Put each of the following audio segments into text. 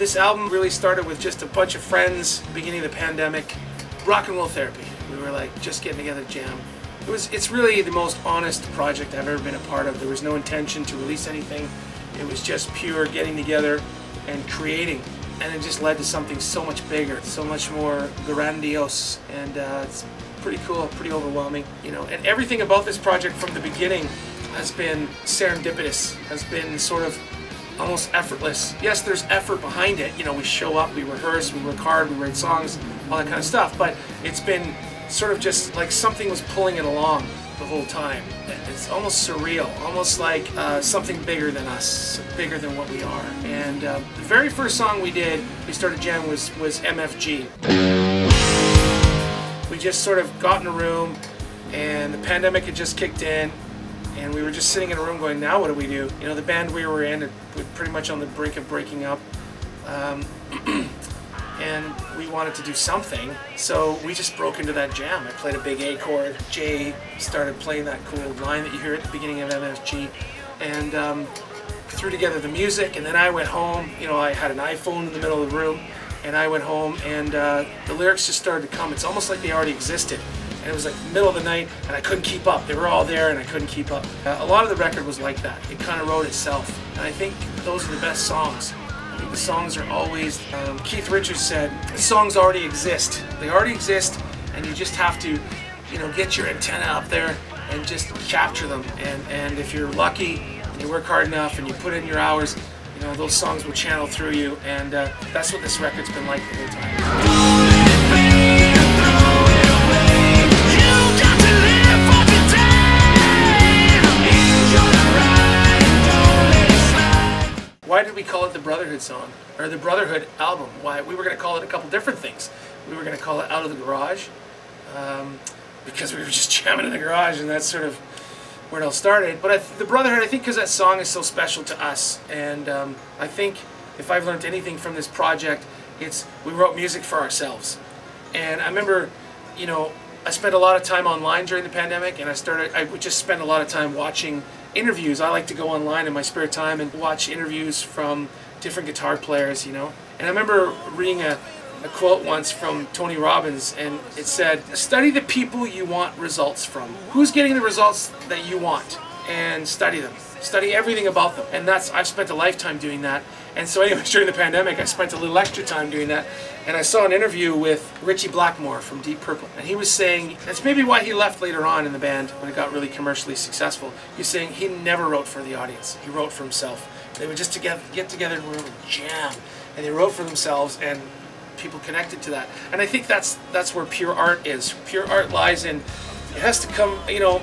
This album really started with just a bunch of friends, beginning of the pandemic. Rock and roll therapy. We were like just getting together to jam. It's really the most honest project I've ever been a part of. There was no intention to release anything. It was just pure getting together and creating. And it just led to something so much bigger, so much more grandiose. And it's pretty cool, pretty overwhelming, you know. And everything about this project from the beginning has been serendipitous, has been sort of almost effortless. Yes, there's effort behind it. You know, we show up, we rehearse, we work hard, we write songs, all that kind of stuff. But it's been sort of just like something was pulling it along the whole time. It's almost surreal, almost like something bigger than us, bigger than what we are. And the very first song we did, we started jamming, was MFG. We just sort of got in a room, and the pandemic had just kicked in, and we were just sitting in a room going, now what do we do? You know, the band we were in, was pretty much on the brink of breaking up. And we wanted to do something, so we just broke into that jam. I played a big A chord. Jay started playing that cool line that you hear at the beginning of MFG, and threw together the music. And then I went home. You know, I had an iPhone in the middle of the room, and I went home, and the lyrics just started to come. It's almost like they already existed. And it was like the middle of the night, and I couldn't keep up. They were all there, and I couldn't keep up. A lot of the record was like that. It kind of wrote itself, and I think those are the best songs. The songs are always, Keith Richards said, the songs already exist. They already exist, and you just have to, you know, get your antenna up there and just capture them. And if you're lucky, and you work hard enough, and you put in your hours, you know, those songs will channel through you. And that's what this record's been like the whole time. Why did we call it the Brotherhood song, or the Brotherhood album? Why? We were going to call it a couple different things. We were going to call it Out of the Garage, because we were just jamming in the garage, and that's sort of where it all started. But the Brotherhood, I think, because that song is so special to us, and I think if I've learned anything from this project, it's we wrote music for ourselves. And I remember, you know, I spent a lot of time online during the pandemic, and I would just spend a lot of time watching interviews. I like to go online in my spare time and watch interviews from different guitar players, you know. And I remember reading a quote once from Tony Robbins, and it said, study the people you want results from. Who's getting the results that you want? And study them. Study everything about them. And I've spent a lifetime doing that. And so anyways, during the pandemic, I spent a little extra time doing that. And I saw an interview with Ritchie Blackmore from Deep Purple. And he was saying, that's maybe why he left later on in the band when it got really commercially successful. He was saying he never wrote for the audience. He wrote for himself. They would just get together in a room and jam. And they wrote for themselves, and people connected to that. And I think that's where pure art is. Pure art lies in, it has to come, you know,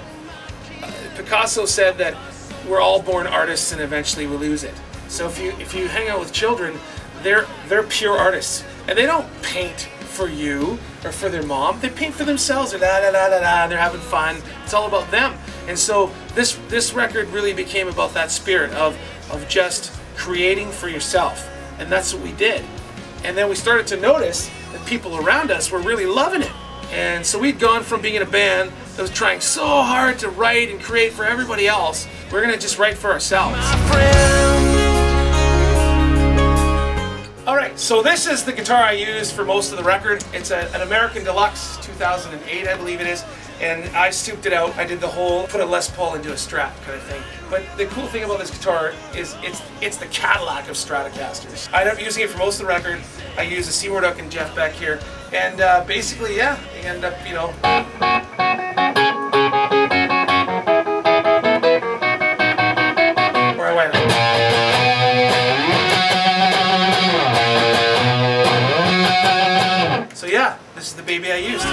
Picasso said that we're all born artists and eventually we lose it. So if you hang out with children, they're pure artists, and they don't paint for you or for their mom. They paint for themselves. They're they're having fun. It's all about them. And so this record really became about that spirit of just creating for yourself, and that's what we did. And then we started to notice that people around us were really loving it. And so we'd gone from being in a band that was trying so hard to write and create for everybody else, we're gonna just write for ourselves. Alright, so this is the guitar I used for most of the record. It's an American Deluxe 2008, I believe it is. And I souped it out. I did the whole, put a Les Paul into a Strat kind of thing. But the cool thing about this guitar is it's the Cadillac of Stratocasters. I ended up using it for most of the record. I use a Seymour Duck and Jeff Beck here. And basically, yeah, you end up, you know, where I went. So yeah, this is the baby I used.